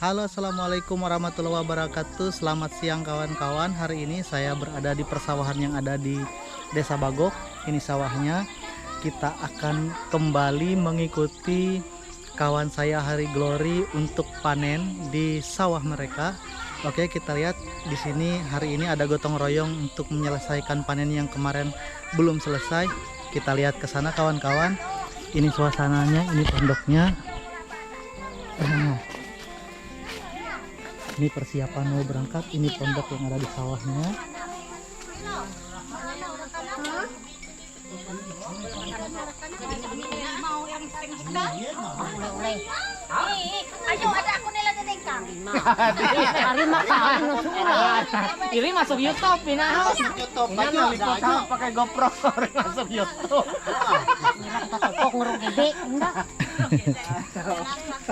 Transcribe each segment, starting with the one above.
Halo, assalamualaikum warahmatullahi wabarakatuh. Selamat siang kawan-kawan. Hari ini saya berada di persawahan yang ada di Desa Bagok. Ini sawahnya. Kita akan kembali mengikuti kawan saya Hari Glory untuk panen di sawah mereka. Oke, kita lihat di sini hari ini ada gotong royong untuk menyelesaikan panen yang kemarin belum selesai. Kita lihat ke sana kawan-kawan. Ini suasananya, ini pondoknya. Ini persiapan mau berangkat. Ini pondok yang ada di sawahnya. Ayo ada aku nila dedengkang. Hari makan ini masuk YouTube pinahos. YouTube Pakai GoPro masuk YouTube. Kok ngurung gede enggak?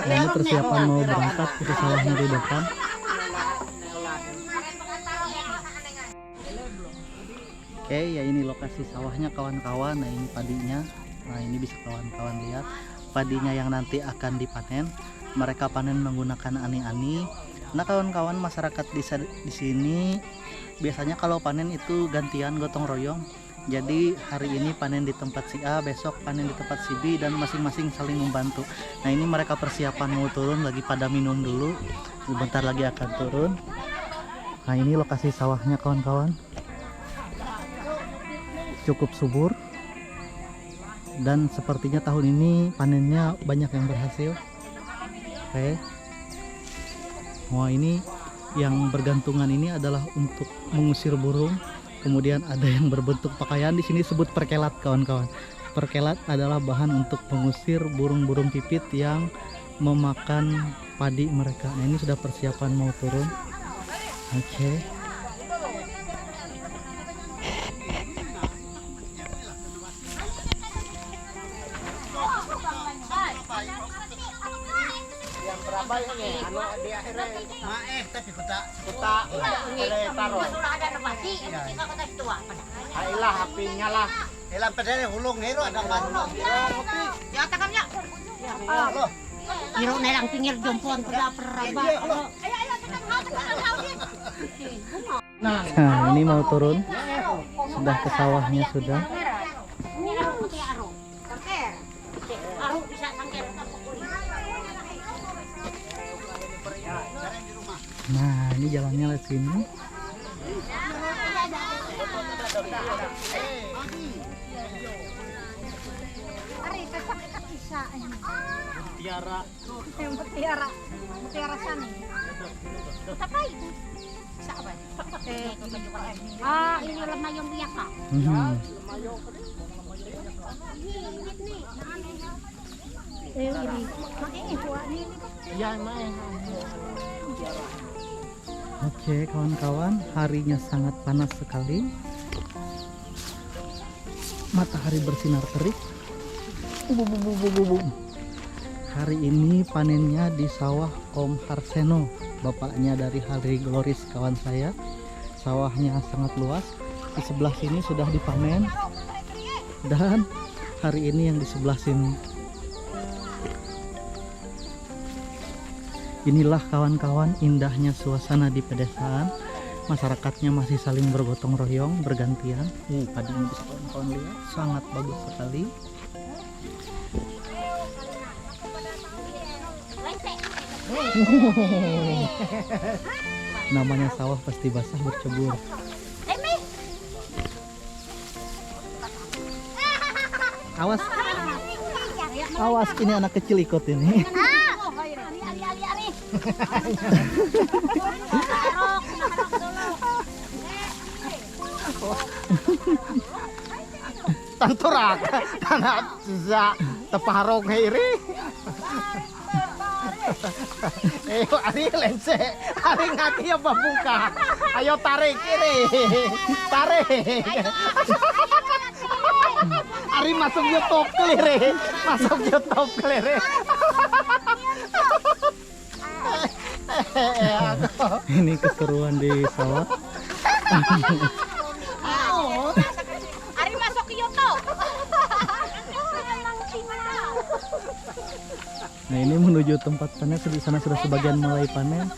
Ini persiapan mau berangkat ke sawahnya di depan. Oke, ya ini lokasi sawahnya kawan-kawan. Nah, ini padinya. Nah, ini bisa kawan-kawan lihat padinya yang nanti akan dipanen. Mereka panen menggunakan ani-ani. Nah, kawan-kawan, masyarakat di sini biasanya kalau panen itu gantian gotong royong. Jadi hari ini panen di tempat si A, besok panen di tempat si B, dan masing-masing saling membantu. Nah, ini mereka persiapan mau turun, lagi pada minum dulu. Sebentar lagi akan turun. Nah, ini lokasi sawahnya kawan-kawan. Cukup subur. Dan sepertinya tahun ini panennya banyak yang berhasil. Oke. Wah, ini yang bergantungan ini adalah untuk mengusir burung. Kemudian ada yang berbentuk pakaian, di sini sebut perkelat kawan-kawan. Perkelat adalah bahan untuk mengusir burung-burung pipit yang memakan padi mereka. Nah, ini sudah persiapan mau turun. Oke. Berapa ini? Anu di akhirnya Tapi kota taruh. Ada nabati, kita kota tua pada. Ailah apinya lah. Elang pedale hulung hero ada kan. Ya takamnya. Hiro nelang pinggir jompon pada peraba. Nah, ini mau turun. Sudah ke sawahnya sudah. Ini aro putih aro. Sangker. Aro bisa sangker. Nah, ini jalannya lewat sini. Mutiara sana. Tapai. Sabar. Ini lemayong biasa. Oke, kawan-kawan, harinya sangat panas sekali. Matahari bersinar terik. Hari ini panennya di sawah Om Harseno, bapaknya dari Hari Glory kawan saya. Sawahnya sangat luas. Di sebelah sini sudah dipanen. Dan hari ini yang di sebelah sini. Inilah kawan-kawan indahnya suasana di pedesaan. Masyarakatnya masih saling bergotong royong, bergantian. Padinya bisa kawan-kawan lihat, sangat bagus sekali. Namanya sawah pasti basah bercebur. Awas, awas, ini anak kecil ikut ini. Tanturak tanah za teparok hiri. Ayo ari lense, ari ngati apa buka. Ayo tarik kiri. Tarik. Ari masuk YouTube kelire. Masuk YouTube kelire. Ini keseruan di sawah. Ari masuk ke YouTube. Nah ini menuju tempat panen, di sana sudah sebagian mulai panen.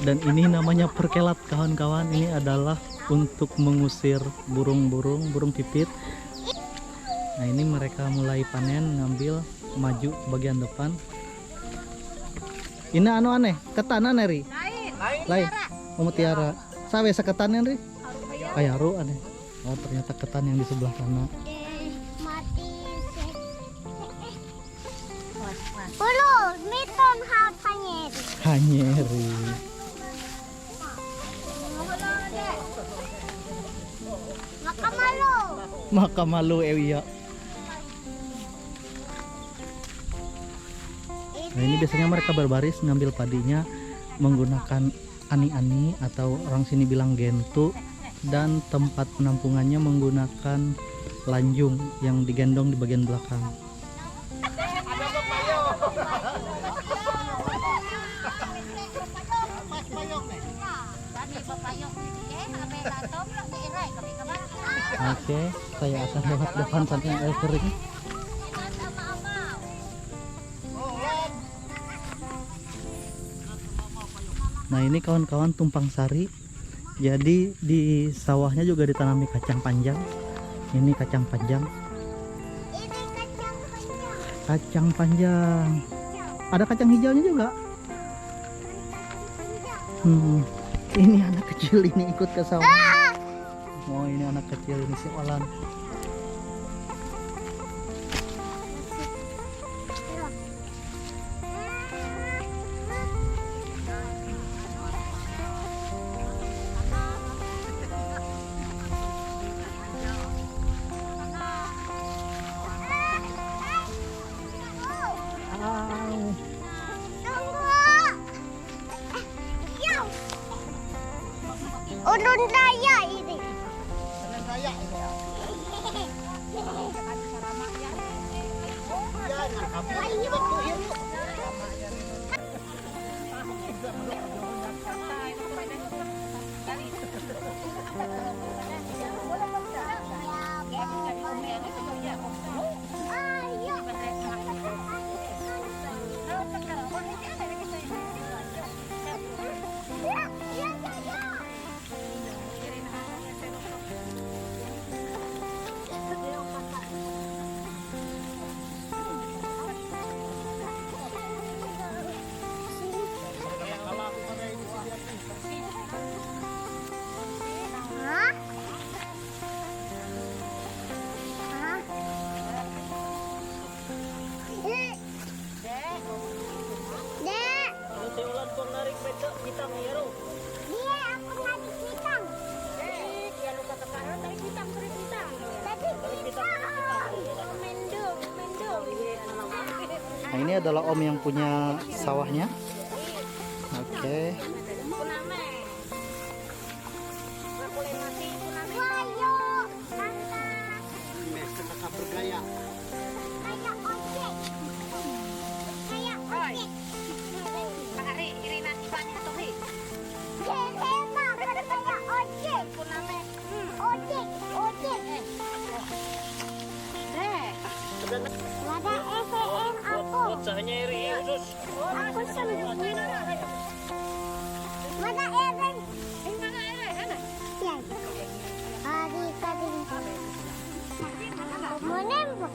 Dan ini namanya perkelat kawan-kawan. Ini adalah untuk mengusir burung-burung, burung pipit. Nah ini mereka mulai panen, ngambil, maju ke bagian depan. Ini anu aneh, ketanan Ri? Lain. Mutiara. Sawe saketan Ri? Ayaru aneh. Oh ternyata ketan yang di sebelah sana. Miton Hanyeri. Maka malu Ewia. Nah ini biasanya mereka berbaris ngambil padinya menggunakan ani-ani atau orang sini bilang gentu, dan tempat penampungannya menggunakan lanjung yang digendong di bagian belakang. Oke, saya akan lewat depan sampai air kering. Nah ini kawan-kawan tumpang sari. Jadi di sawahnya juga ditanami kacang panjang. Ini kacang panjang. Kacang panjang. Ada kacang hijaunya juga. Ini anak kecil ini ikut ke sawah. Oh ini anak kecil ini si Olan. Ulun raya ini. Nah ini adalah om yang punya sawahnya. Oke. Aku sembuh. Mana Eren? Mana Eren? Ya. Hari tadi. Mau nembak.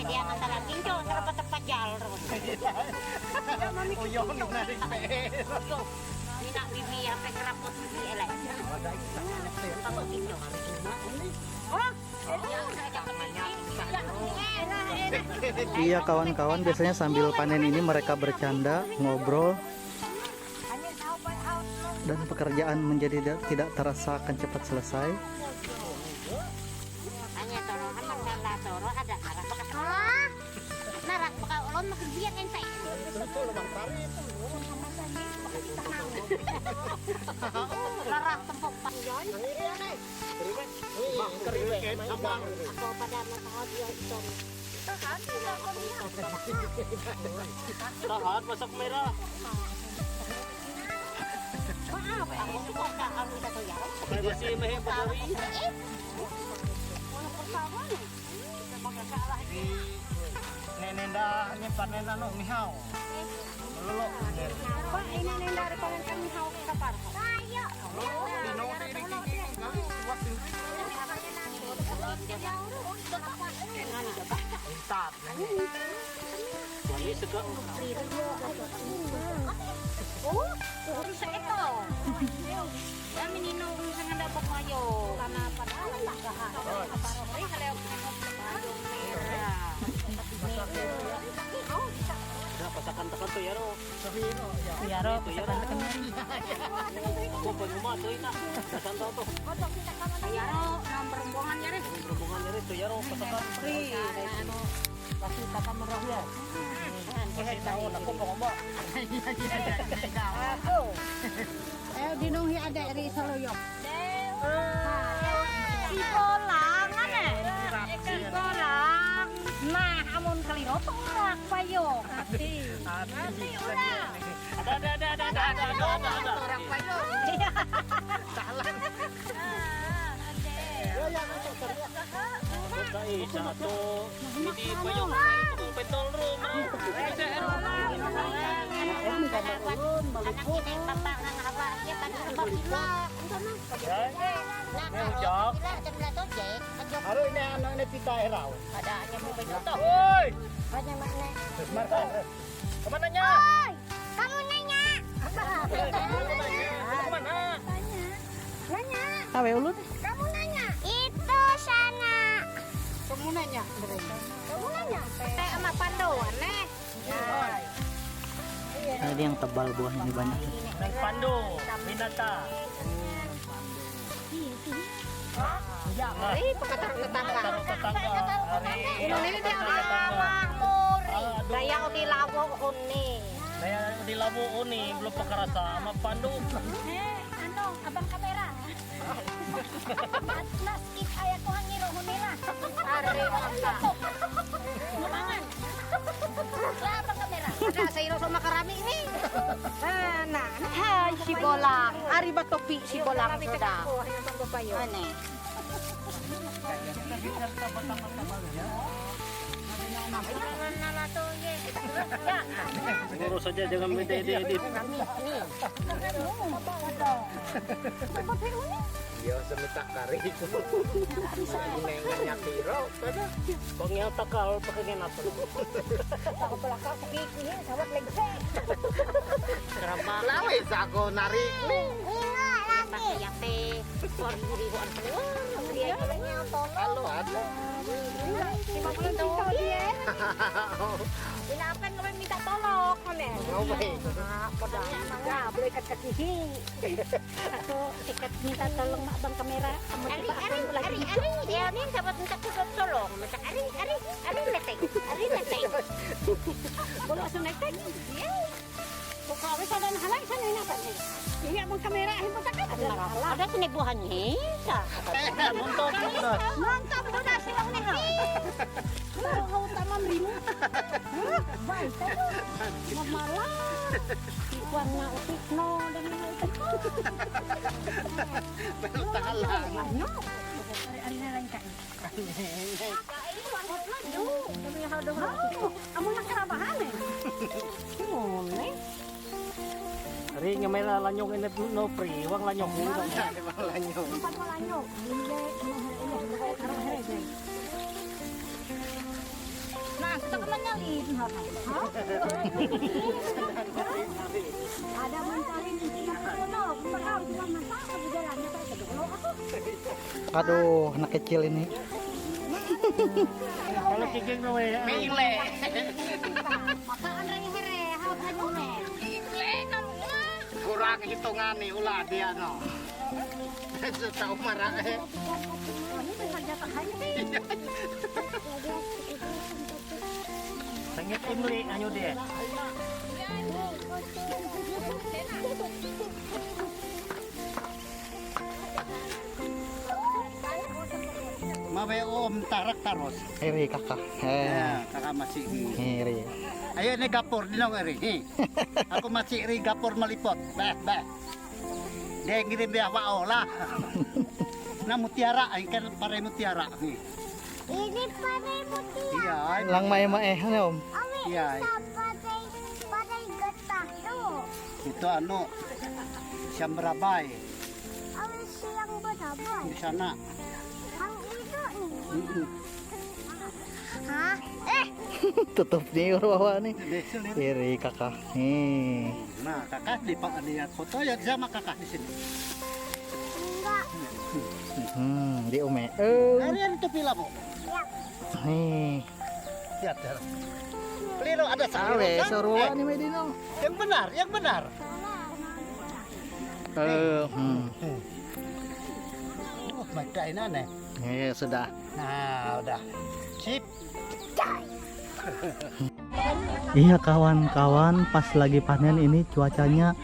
Dia antara kinco antara tepat jalur. Uyong narik pero. Ini nak bibi sampai kerapot bibi elek. Takut kinco. Iya kawan-kawan, biasanya sambil panen ini mereka bercanda, ngobrol, dan pekerjaan menjadi tidak terasa akan cepat selesai. Hanya torohan masalah toro ada narak bekas narak bakal on makibiyak ente. Betul bang tari itu. Larang tempok panjoy. Ini aneh. Keriwek. Abang. Ako pada matahod yung ito. Tahan masak merah. Maaf, ako suka ka ang isa to yan. Pakai besi mehe padari. Wala kasama ni. Di nenenda nyimpan nenda no mihau. Lolo. Pa, inanenda rin pa rin kami hawak sa parko. Tayo! Dino di kiki kali wasin. Intat. Wali segang. Oh, bisa ito. Kami ninong sa nga dapat mayo. Kana pa na lagahan. Kaparo rin, kalayo mayong merah. Dah pasakan tekan tu yaro. Sahino ya. Yaro, pasakan tekan. Aku penuma tu ina. Pasan tau tu. Ayaro, nang perempuan ya rin. Berhubungan dari tu yaro pasakan. Ano, kasi takamaraw yan. Kasi tahu nak kau mbak. Ako. Dinunghi ada ri saloyok. Si Bolang ana. Si Bolang. Nah, amun kalino tolak payo. Hati ulah. Ada. Orang payo. Salah. Sai satu ini payung itu pentol rumah. Halo ini anak ini pita erau. Ada aja mau bejoto. Woi, Banyak makna. kemana nya? Oi, kamu nanya. Kemana? Nanya. Tawe ulut. Kamu nanya. Itu sana. Kamu nanya. Kamu nanya. Teh sama pandoan nih. Nah, ini yang tebal buahnya ini banyak. Neng Pandu, Minata. Ya, mari pekatang tetangga. Tetangga hari. Ini dia Mahmur. Daya di lawo uni. Saya di Labu Uni belum pakarasa sama Pandu. Ano, abang kamera. Mas kit ayat ko hangiro hunila. Are angka. Lumangan. Abang kamera. Ada sa iro sa makarami ini. Nah, hai si Bolang. Ari ba topi si Bolang sudah. Ane. Ngurus saja jangan minta edit. Dia semetak kari itu. Nengennya piro, kada. Kong yang takal pakai apa? Ako pala ka sa kiki, sawat legse. Kenapa? Lawe sako narik. Inga lagi. Yate. Sorry diri ko ang tuwa. Dia ko lang yung tolo. Halo, halo. Si Mama daw dia. Pinapan ko may minta tolong kone. Ngaway. Pada mangga boleh kaki. Ako tiket minta tolong mak bang kamera. Ari. Dia ni dapat minta tolong. Minta ari leteng. Ari leteng. Boleh langsung leteng. Dia. Buka wis ada halai sana ini apa nih? Ini abang kamera hin pasakan. Ada sinibuhannya. Montok. Mantap sudah silang nih. Kau tamam rimu. Baik tayo. Mamalar. Ikuan na utikno dan itu. Belum tahan. Ano? Ari na lang kain. Kain wanggot na do. Dami hado. Amo na karabahan eh. Ngone. Hari nga may lanyong ini no free, wang lanyong hulu. Lanyong. Tempat mo lanyo. Hindi ini. Nah, kita kan nyalin ha. Ada mencari di sono, bakal cuma masak di jalannya kayak gitu. Aduh, anak kecil ini. Kalau kikik no mile. Makaan ring here, hawak aja nih. Kurang hitungan nih ulah dia no. Tahu marah Ini bisa jatuh aja nih. Sangit imli anyo dia. Mabe om tarak taros. Iri kakak. Ya, kakak masih. Iri. Ayo ini gapur di nong iri. Aku masih iri gapur meliput. Bah. Dia ngirim dia apa lah. Nah mutiara, ikan pare mutiara. Ini pada putih. Iya, Lang mae-mae om. iya. Pada getah tuh. Itu anu siam berabai Awas siang berapa? di sana. Ang itu nih. Mm-mm. Hah? Tutup nih bawah nih. Besul ini. Iri kakak. Nih. Nah, kakak lihat foto ya sama kakak di sini. Enggak. Di ome. Kalian itu pila bu? Nih. Lihat ya. Pelilo ada sayur Awe kan? seruan nih medino. Yang benar. Oh, madain aneh. Sudah. Nah, udah. Sip. Iya kawan-kawan, pas lagi panen ini cuacanya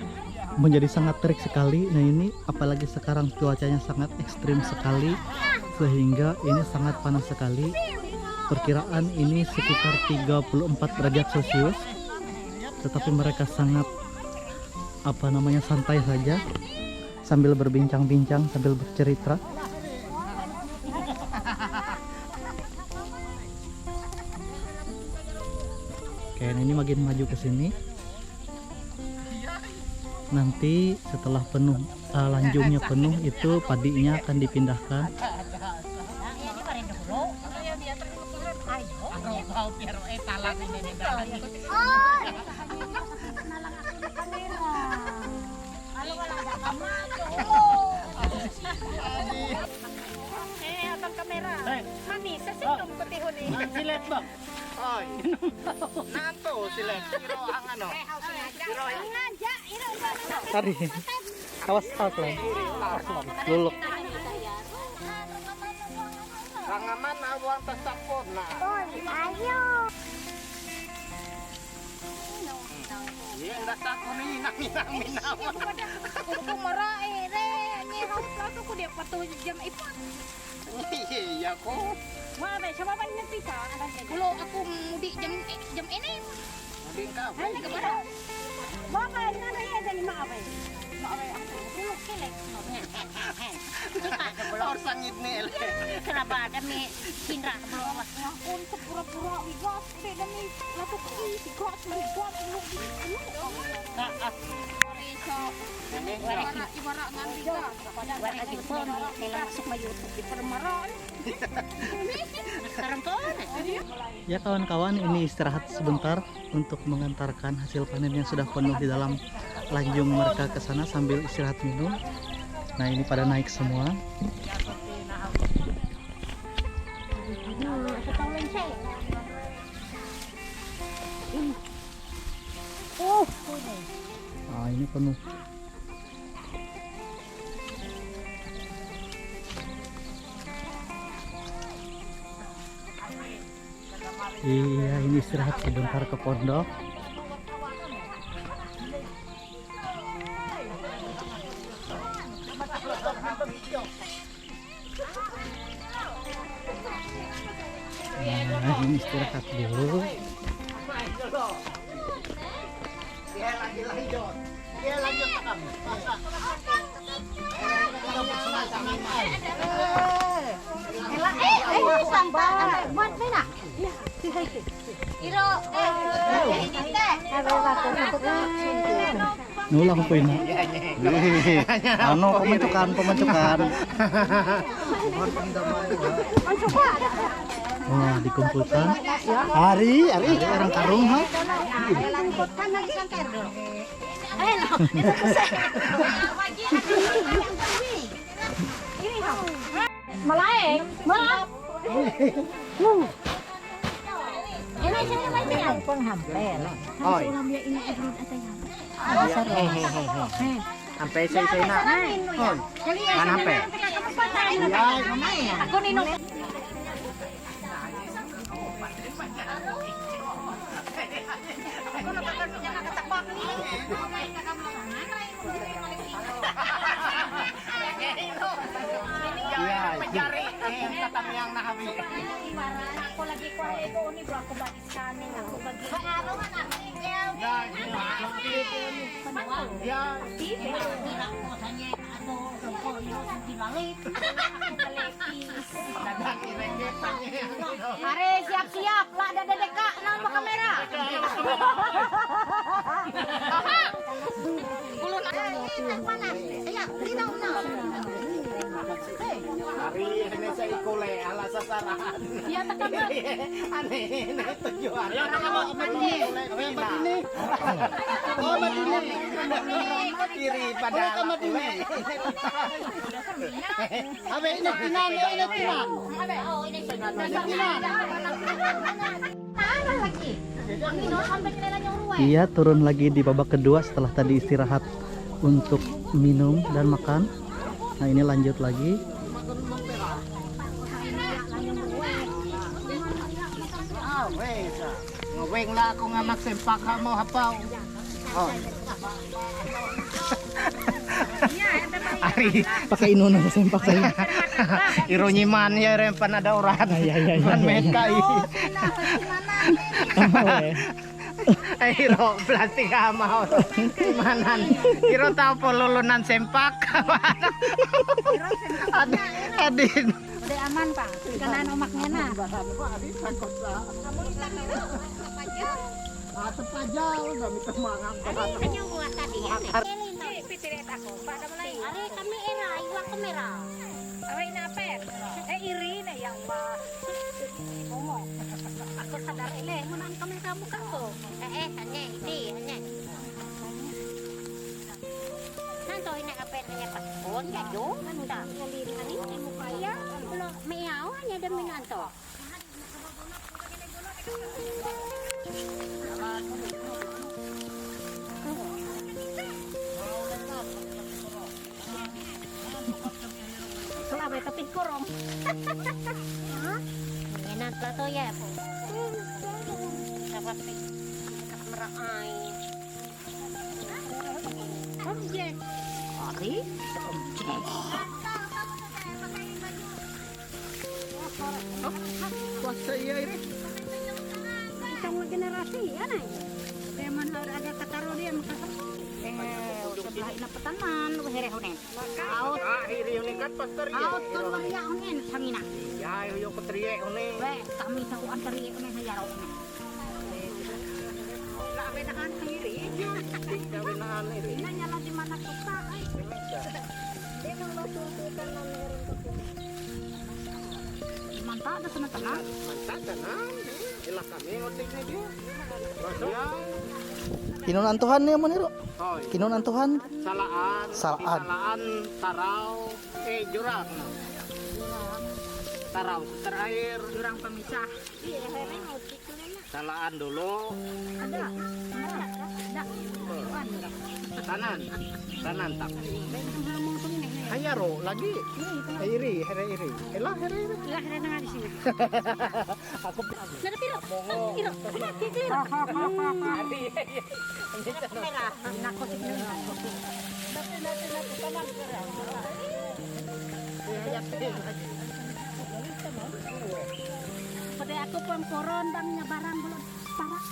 menjadi sangat terik sekali. Nah ini apalagi sekarang cuacanya sangat ekstrim sekali, sehingga ini sangat panas sekali. Perkiraan ini sekitar 34 derajat Celcius, tetapi mereka sangat santai saja sambil berbincang-bincang, sambil bercerita. Oke, nah ini makin maju ke sini. Nanti setelah penuh, lanjungnya penuh, itu padinya akan dipindahkan. Abang kamera. Mami, sa sitong patihon eh. Silet bang. Oy. Nato silet. Kiro ang ano. Iro ngajak, iro Tadi, awas lang. Luluk. Rangaman awang tasapon na. ayo. Yang rasa ko ni minang. Kudu marae re, nyerong plato ko dia patuh jam ipat. Iya ko. Wah, be coba ban pisa. Kalau aku mudik jam ini. Mending ka. Ano ka ba? Baba, nana ya dari maaf. Maaf aku. Dulu kelek. Or sangit ni ele. Kenapa ada mi Indra belum mas? Ngakun pura-pura wigas beda mi lato ki si kos mi kos lu. Ibarat nganti gas. Wala di phone, nila masuk ma YouTube di permaran. Sekarang kon. Ya kawan-kawan, ini istirahat sebentar untuk mengantarkan hasil panen yang sudah penuh di dalam lanjung mereka ke sana sambil istirahat minum. Nah ini pada naik semua. Nah ini penuh. Iya, ini istirahat sebentar ke pondok. Nah, ini istirahat dulu. Dia lanjut. Dia lanjut ke kami. Kita bersama-sama. Buat mana? Iro, Nulang po ina. Ano, pemencukan. Wah, dikumpulkan. Hari orang karung ha. Malaeng, maaf. Ini saya masih yang penghampir. Oi. Sampai saya nak. Kan sampai. Aku ninong. Iya, mencari kata yang nahabi. Ako lagi ko ego ni bro ako bagi scanning ako bagi. Ya, Are siap-siap lah ada deka nang kamera. Mana? Siap, linaw na. hari ini saya ikule ala sasaran. Ya takam. Aneh, ini tujuan. Ya, Oh, madini. Kiri pada madini. Abe ini tinan, ini tinan. Oh, ini Mana lagi? Minum sampai kena yang ruwet. Iya, turun lagi di babak kedua setelah tadi istirahat untuk minum dan makan. Nah, ini lanjut lagi. Ngaweng lah ako nga magsempak ka mo hapaw. Oh. Ari, Pakai inuna sa sempak saya. ironyiman ya ren panadauran. Ay. Man mekai. Ay, iro plastik amaw. Imanan. Iro tao po lulunan sempak. Adin. Udah aman, Pak. Kanan omaknya na. Hanya buat tadi. Pitirit ako. Pada mulai. Ari kami era iwa kamera. Away na per. Iri na yang ba. Ngomong. Ako sadar ini menang kamera muka ko. Hanya ini. Nanto ini apa namanya pas pun ya do. Anda ngaliri ani muka ya. Belum meaw hanya demi nanto. Selabe tapi kurang. Enak lah tuh ya. Dapat merai. Objek. Ari. Kuasa iya ini. Isang generasi ya nih. Dia mana ada kataro dia makasih. Sebelah ina petanan here hunen. Out. Iri unikat pastor ya. Out kon bangya hunen sangina. Ya, yo ketriye une. We kami sa antari hunen hayaro hunen. Labe na kan iri. Gawe naan iri. Ina nyala di mana kusa ay. Dia nang lotutukan na meron ko. Mantap ada sana tenang. Mantap tenang. Ilah kami ngotiknya dia. Ya. Kinunan Tuhan ya Maniro. Oh, Kinunan Tuhan. salaan. Salaan. Salaan tarau. Jurang. Tarau terakhir. Jurang pemisah. Iya, here ngotik Salaan dulu. ada. Ada. Tanan tak. Hayaro lagi. Iri. Elah iri. Lah ada nang di sini. Aku Nada piro? Piro. Piro. Merah. Nako sini. Pada aku pun koron bangnya barang belum parah.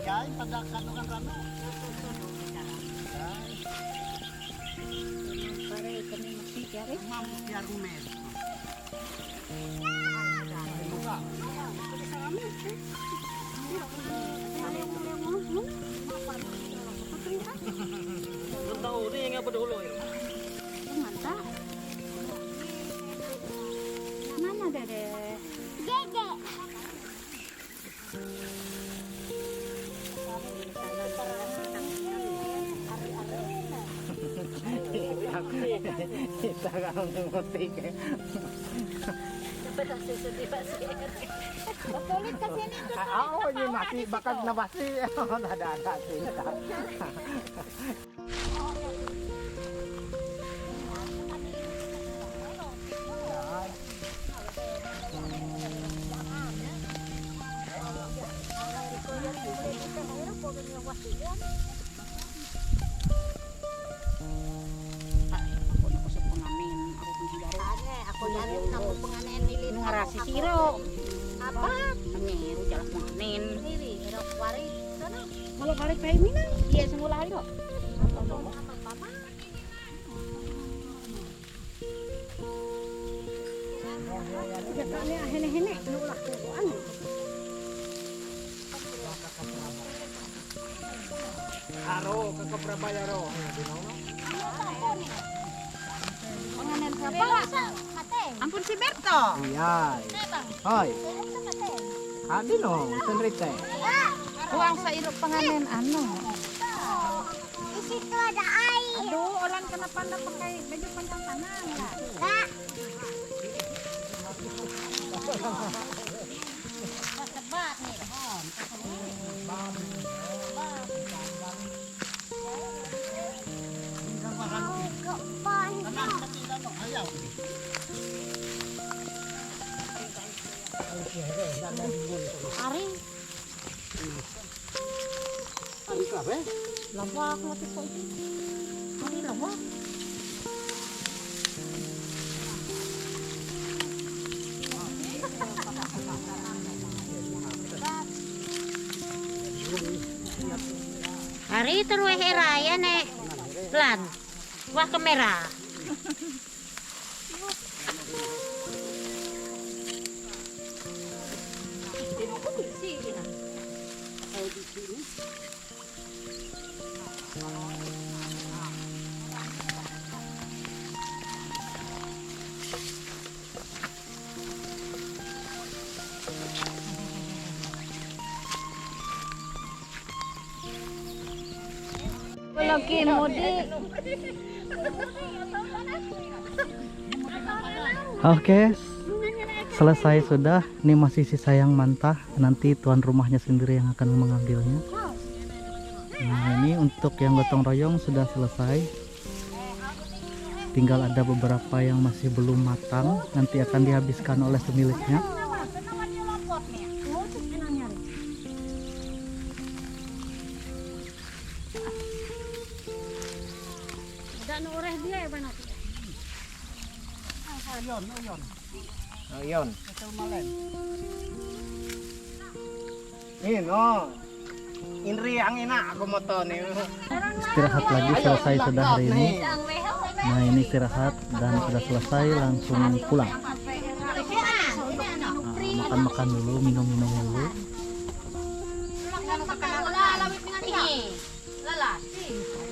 Ya, pada kandungan rano. Biar rumen. Belum tahu ni yang apa dulu ya. Mantap. Mana dede? Gege. Tagang mutik. Sulit kasi nito. Oo, yung mati bakag na basi. Nadada sila. Ako yan, ako panganin nilin. Ngarasi siro. Apa? Meru jalan panganin. Ini, hirap wari. Sana. Kalau balik kayak ini kan? Iya, semula hari kok. Hene-hene, nulah tuan. Aro, kakabraba yaro. Panganin siapa? Ampun si Berto. Iya. Hoy. Adi no, senrite. Uang sa iro panganin ano? Isi ko ada ay. Aduh, orang kenapa anda pakai baju panjang tangan lah? Enggak. Sebat nih. Ari. Ari kabe? Lawak mati ko itu. Ari lawak. Ari terus raya nek. Lan. Wah kamera. Lagi mudik. Oke, selesai sudah. Ini masih sisa yang mentah. Nanti tuan rumahnya sendiri yang akan mengambilnya. Nah, ini untuk yang gotong royong sudah selesai. Tinggal ada beberapa yang masih belum matang. Nanti akan dihabiskan oleh pemiliknya. Ayon. Ino. Inri ang ina ako mo to ni. Istirahat lagi, selesai sudah hari ini. Nah, ini istirahat dan sudah selesai, langsung pulang. Nah, makan-makan dulu, minum-minum dulu.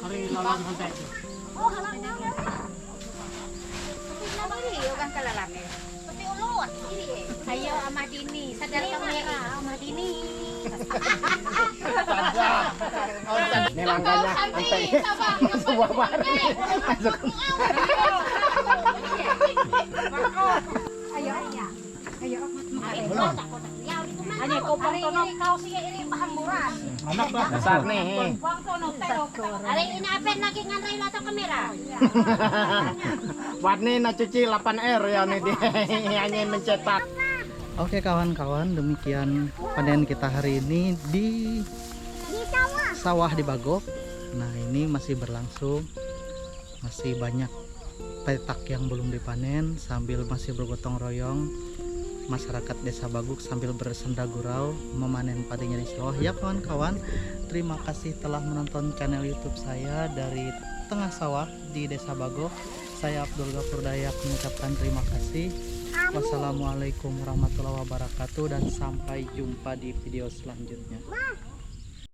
Hari lalang hantai. Ayo Ahmad Dini, sadar kamera Ahmad Dini. Ini langganya hantai. Sebuah bari. Ayo. Hanya kau pantau kau sih ini bahan murah. Anak besar nih. Hari ini apa lagi ngantai lato kamera? Warni na cuci 8R ya nih dia hanya mencetak. Oke kawan-kawan, demikian panen kita hari ini di sawah di Bagok. Nah, ini masih berlangsung, masih banyak petak yang belum dipanen, sambil masih bergotong royong masyarakat desa Bagok sambil bersenda gurau memanen padinya di sawah. Ya kawan-kawan, terima kasih telah menonton channel YouTube saya dari tengah sawah di desa Bagok. Saya Abdul Ghafur Dayak mengucapkan terima kasih. Wassalamualaikum warahmatullahi wabarakatuh dan sampai jumpa di video selanjutnya.